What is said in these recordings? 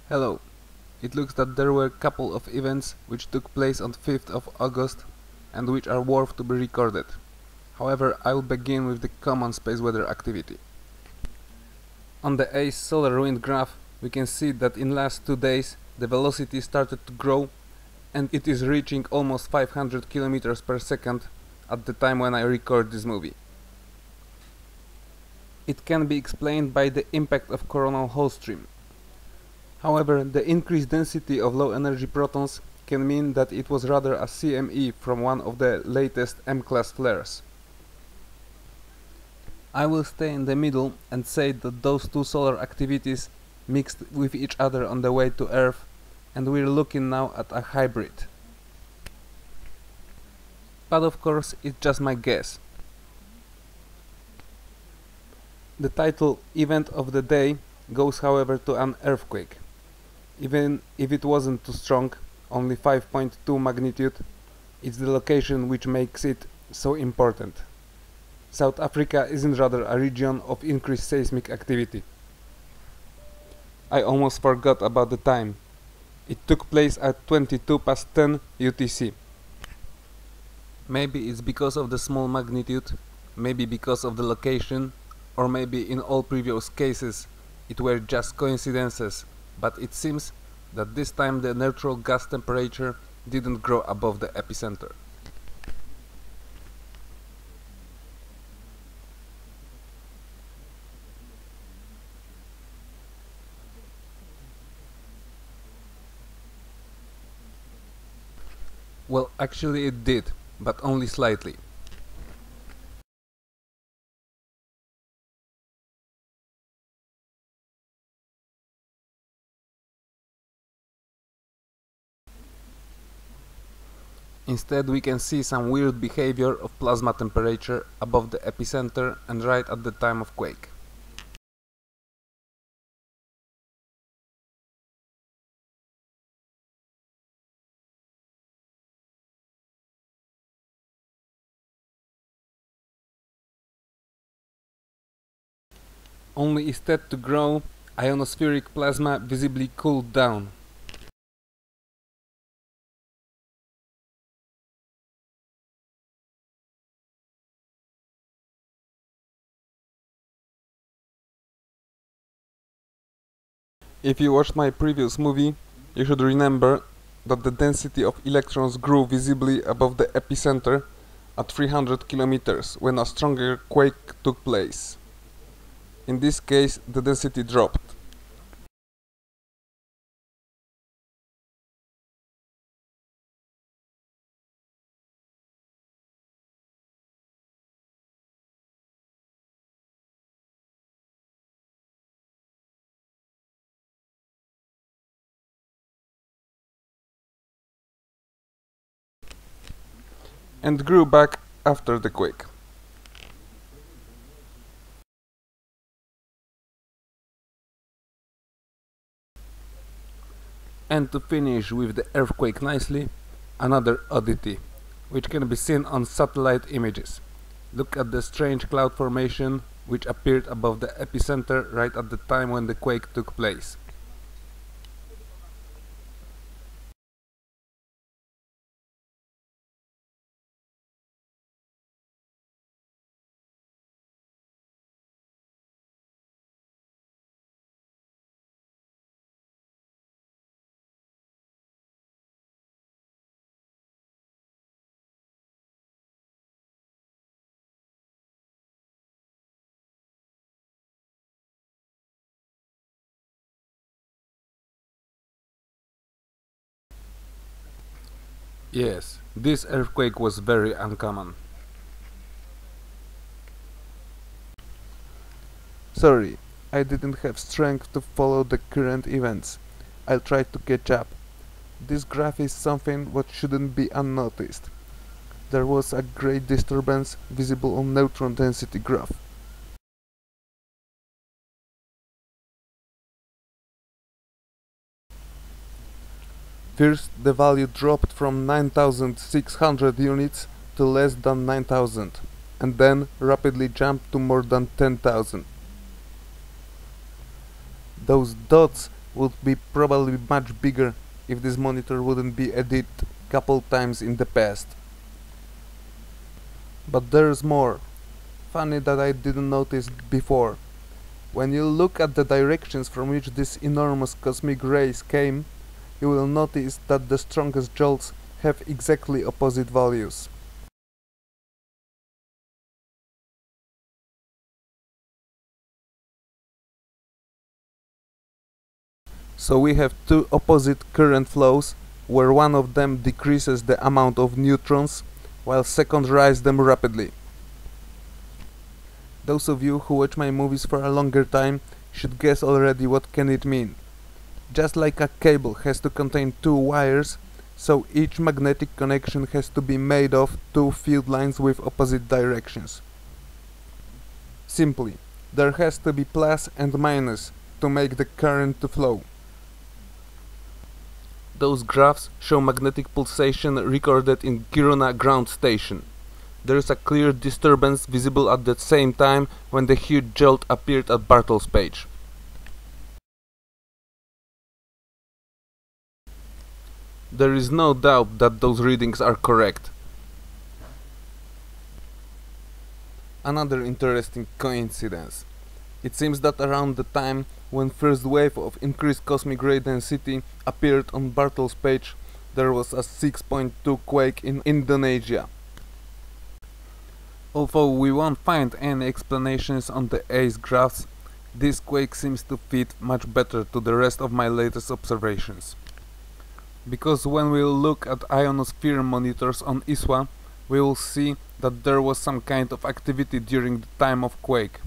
Hello. It looks that there were a couple of events which took place on 5th of August and which are worth to be recorded. However, I will begin with the common space weather activity. On the ACE solar wind graph, we can see that in last 2 days the velocity started to grow and it is reaching almost 500 km per second at the time when I record this movie. It can be explained by the impact of coronal hole stream. However, the increased density of low-energy protons can mean that it was rather a CME from one of the latest M-class flares. I will stay in the middle and say that those two solar activities mixed with each other on the way to Earth, and we're looking now at a hybrid. But of course, it's just my guess. The title Event of the Day goes however to an earthquake. Even if it wasn't too strong, only 5.2 magnitude, it's the location which makes it so important. South Africa isn't rather a region of increased seismic activity. I almost forgot about the time. It took place at 22 past 10 UTC. Maybe it's because of the small magnitude, maybe because of the location, or maybe in all previous cases it were just coincidences, but it seems that this time the neutral gas temperature didn't grow above the epicenter. Well, actually it did, but only slightly. Instead, we can see some weird behavior of plasma temperature above the epicenter and right at the time of quake. Only instead to grow, ionospheric plasma visibly cooled down. If you watched my previous movie, you should remember that the density of electrons grew visibly above the epicenter at 300 kilometers when a stronger quake took place. In this case, the density dropped. And grew back after the quake. And to finish with the earthquake nicely, another oddity, which can be seen on satellite images. Look at the strange cloud formation which appeared above the epicenter right at the time when the quake took place. Yes, this earthquake was very uncommon. Sorry, I didn't have strength to follow the current events. I'll try to catch up. This graph is something what shouldn't be unnoticed. There was a great disturbance visible on neutron density graph. First, the value dropped from 9600 units to less than 9000, and then rapidly jumped to more than 10,000. Those dots would be probably much bigger if this monitor wouldn't be edited couple times in the past. But there's more. Funny that I didn't notice before. When you look at the directions from which these enormous cosmic rays came, you will notice that the strongest jolts have exactly opposite values. So we have two opposite current flows, where one of them decreases the amount of neutrons, while second rise them rapidly. Those of you who watch my movies for a longer time should guess already what can it mean. Just like a cable has to contain two wires, so each magnetic connection has to be made of two field lines with opposite directions. Simply, there has to be plus and minus to make the current to flow. Those graphs show magnetic pulsation recorded in Kiruna ground station. There is a clear disturbance visible at the same time when the huge jolt appeared at Bartle's page. There is no doubt that those readings are correct. Another interesting coincidence. It seems that around the time when first wave of increased cosmic ray density appeared on Bartle's page, there was a 6.2 quake in Indonesia. Although we won't find any explanations on the ACE graphs, this quake seems to fit much better to the rest of my latest observations. Because when we look at ionosphere monitors on ISWA, we will see that there was some kind of activity during the time of quake.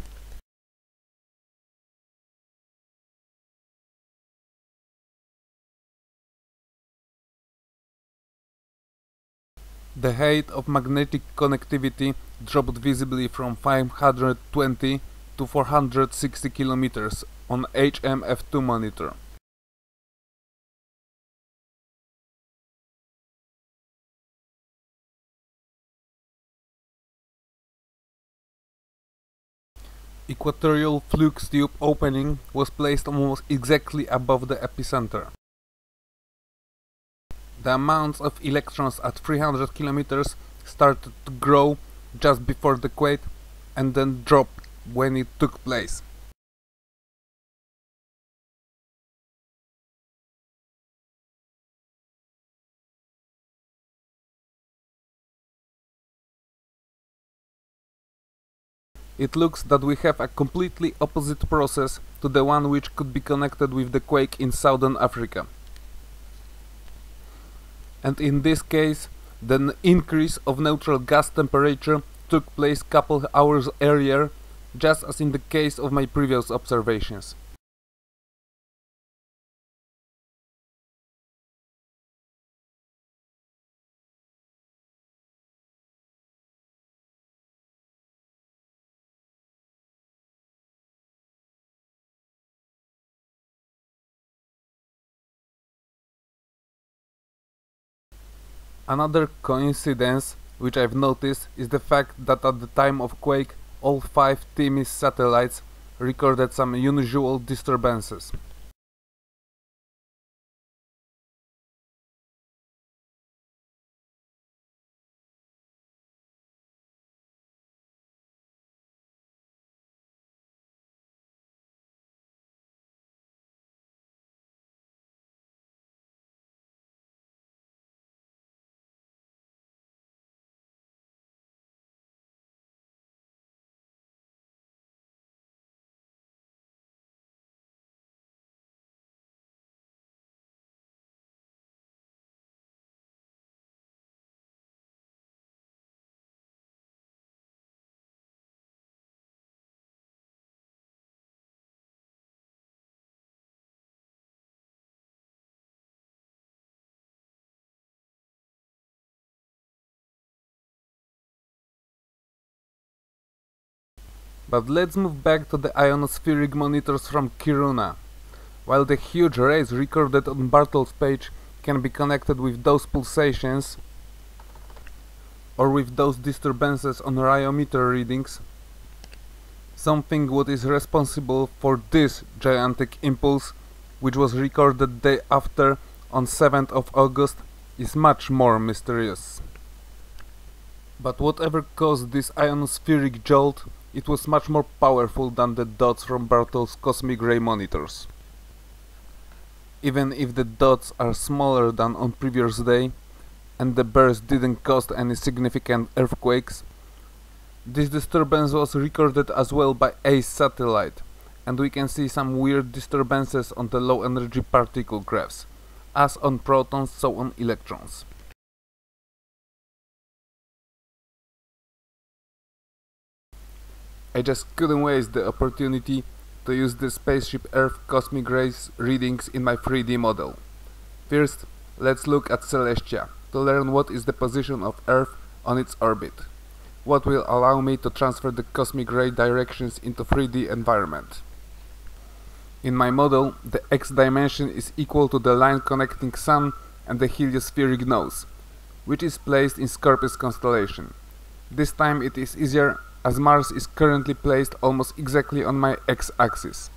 The height of magnetic connectivity dropped visibly from 520 to 460 km on HMF2 monitor. Equatorial flux tube opening was placed almost exactly above the epicenter. The amounts of electrons at 300 km started to grow just before the quake and then drop when it took place. It looks that we have a completely opposite process to the one which could be connected with the quake in southern Africa. And in this case, the increase of neutral gas temperature took place couple hours earlier, just as in the case of my previous observations. Another coincidence which I've noticed is the fact that at the time of quake, all 5 Themis satellites recorded some unusual disturbances. But let's move back to the ionospheric monitors from Kiruna. While the huge rays recorded on Bartle's page can be connected with those pulsations or with those disturbances on ryometer readings, something what is responsible for this gigantic impulse which was recorded day after on 7th of August, is much more mysterious. But whatever caused this ionospheric jolt, it was much more powerful than the dots from Bartle's cosmic ray monitors. Even if the dots are smaller than on previous day, and the burst didn't cause any significant earthquakes, this disturbance was recorded as well by ACE satellite, and we can see some weird disturbances on the low energy particle graphs, as on protons so on electrons. I just couldn't waste the opportunity to use the spaceship Earth cosmic rays readings in my 3D model. First, let's look at Celestia to learn what is the position of Earth on its orbit, what will allow me to transfer the cosmic ray directions into 3D environment. In my model, the X dimension is equal to the line connecting Sun and the heliospheric nose, which is placed in Scorpius constellation. This time it is easier as Mars is currently placed almost exactly on my X-axis.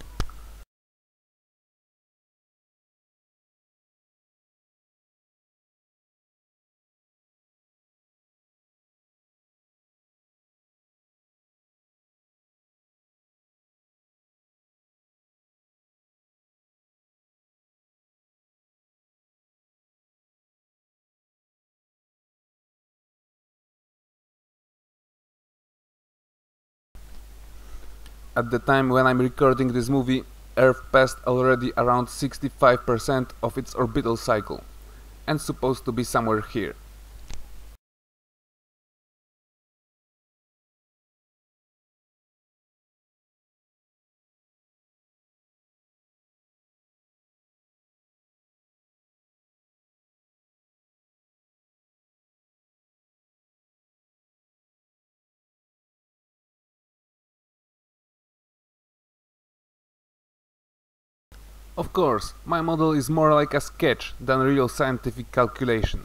At the time when I'm recording this movie, Earth passed already around 65% of its orbital cycle, and supposed to be somewhere here. Of course, my model is more like a sketch than real scientific calculation.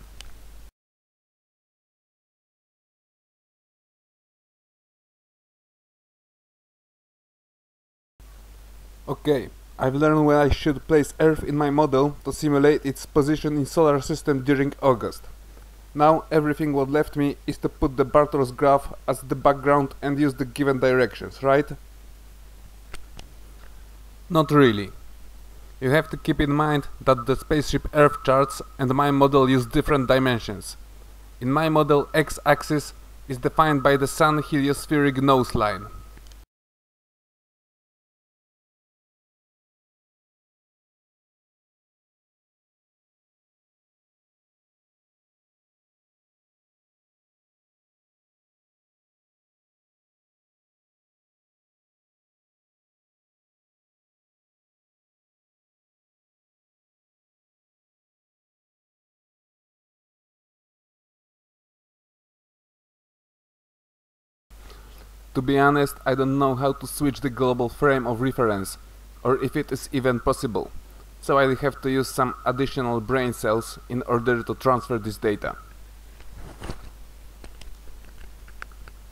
Okay, I've learned where I should place Earth in my model to simulate its position in solar system during August. Now everything what left me is to put the Bartol's graph as the background and use the given directions, right? Not really. You have to keep in mind that the spaceship Earth charts and my model use different dimensions. In my model, X-axis is defined by the Sun heliospheric nose line. To be honest, I don't know how to switch the global frame of reference, or if it is even possible, so I'll have to use some additional brain cells in order to transfer this data.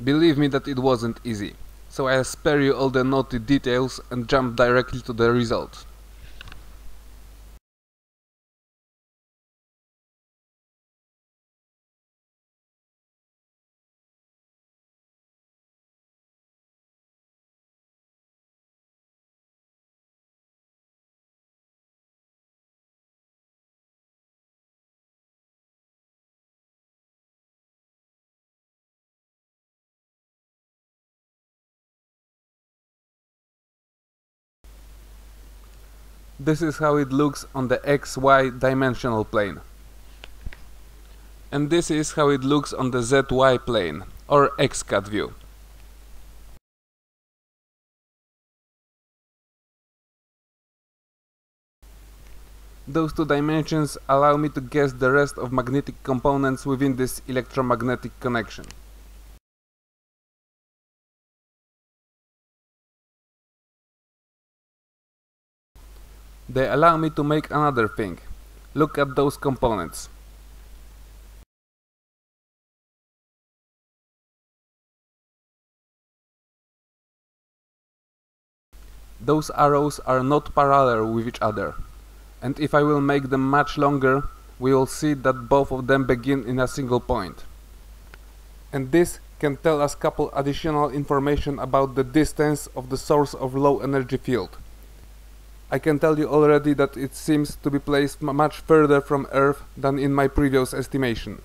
Believe me that it wasn't easy, so I'll spare you all the naughty details and jump directly to the result. This is how it looks on the XY dimensional plane. And this is how it looks on the ZY plane, or XCAD view. Those two dimensions allow me to guess the rest of magnetic components within this electromagnetic connection. They allow me to make another thing. Look at those components. Those arrows are not parallel with each other. and if I will make them much longer, we will see that both of them begin in a single point. And this can tell us couple additional information about the distance of the source of low energy field. I can tell you already that it seems to be placed much further from Earth than in my previous estimation.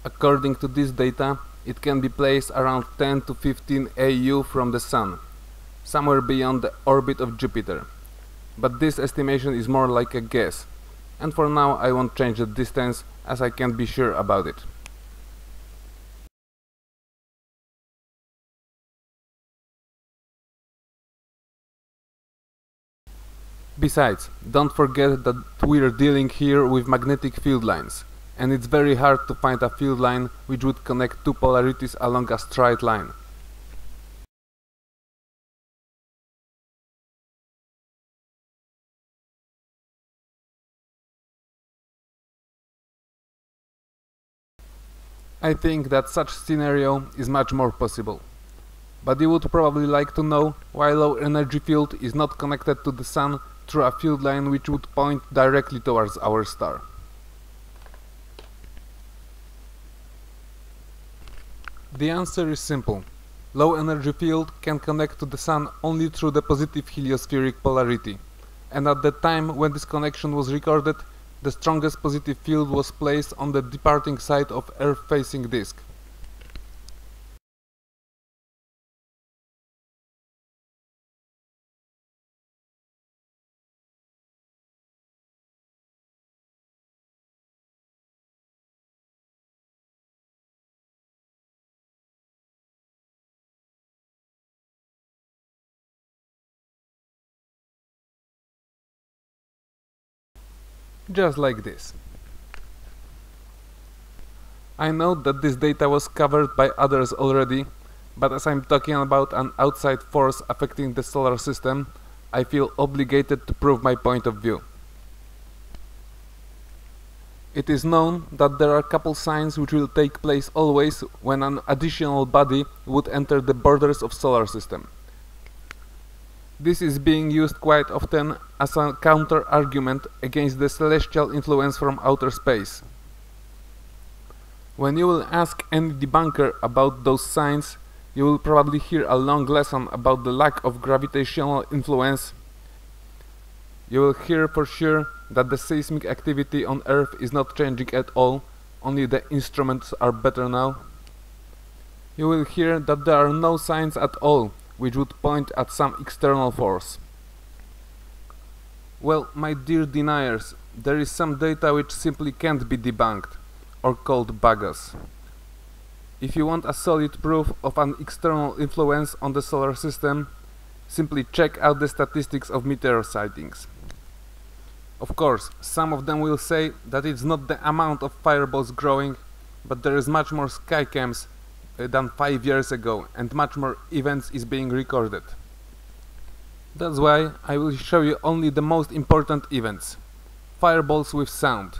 According to this data, it can be placed around 10 to 15 AU from the Sun, somewhere beyond the orbit of Jupiter. But this estimation is more like a guess, and for now I won't change the distance as I can't be sure about it. Besides, don't forget that we're dealing here with magnetic field lines, and it's very hard to find a field line which would connect two polarities along a straight line. I think that such scenario is much more possible. But you would probably like to know why low energy field is not connected to the Sun through a field line which would point directly towards our star. The answer is simple. Low energy field can connect to the Sun only through the positive heliospheric polarity, and at the time when this connection was recorded, the strongest positive field was placed on the departing side of Earth-facing disk. Just like this. I know that this data was covered by others already, but as I'm talking about an outside force affecting the solar system, I feel obligated to prove my point of view. It is known that there are a couple signs which will take place always when an additional body would enter the borders of solar system. This is being used quite often as a counter-argument against the celestial influence from outer space. When you will ask any debunker about those signs, you will probably hear a long lesson about the lack of gravitational influence. You will hear for sure that the seismic activity on Earth is not changing at all, only the instruments are better now. You will hear that there are no signs at all which would point at some external force. Well, my dear deniers, there is some data which simply can't be debunked, or called bogus. If you want a solid proof of an external influence on the solar system, simply check out the statistics of meteor sightings. Of course, some of them will say that it's not the amount of fireballs growing, but there is much more skycams than 5 years ago, and much more events is being recorded. That's why I will show you only the most important events. Fireballs with sound.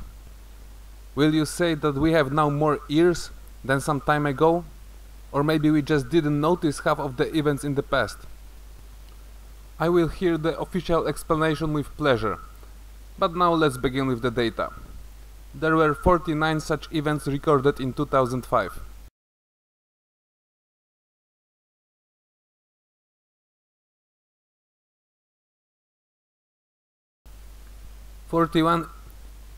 Will you say that we have now more ears than some time ago? Or maybe we just didn't notice half of the events in the past? I will hear the official explanation with pleasure. But now let's begin with the data. There were 49 such events recorded in 2005. 41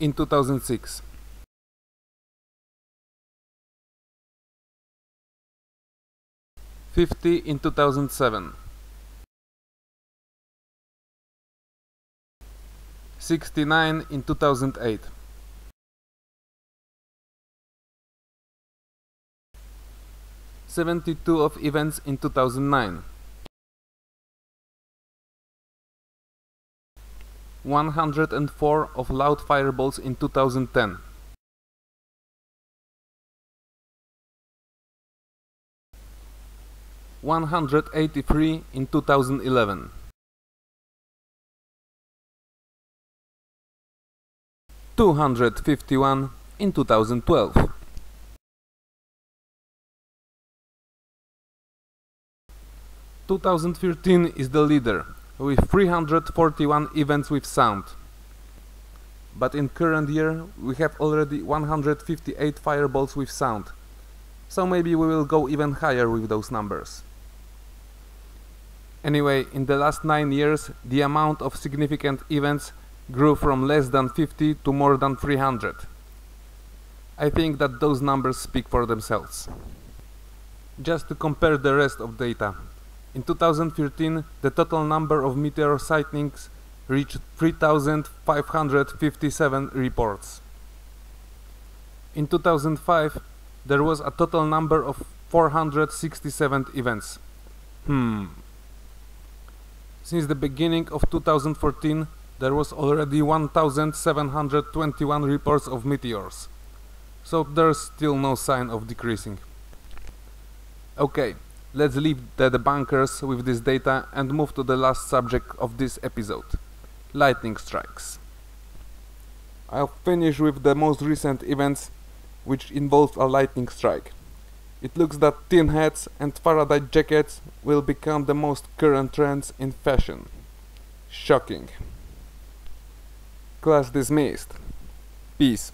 in 2006. 50 in 2007. 69 in 2008. 72 of events in 2009. 104 of loud fireballs in 2010. 183 in 2011. 251 in 2012. 2013 is the leader, with 341 events with sound. But in current year we have already 158 fireballs with sound, so maybe we will go even higher with those numbers. Anyway, in the last 9 years the amount of significant events grew from less than 50 to more than 300. I think that those numbers speak for themselves. Just to compare the rest of data, in 2013 the total number of meteor sightings reached 3,557 reports. In 2005 there was a total number of 467 events. Since the beginning of 2014 there was already 1,721 reports of meteors, so there's still no sign of decreasing. Okay, let's leave the debunkers with this data and move to the last subject of this episode: lightning strikes. I'll finish with the most recent events which involved a lightning strike. It looks that tin hats and Faraday jackets will become the most current trends in fashion. Shocking. Class dismissed. Peace.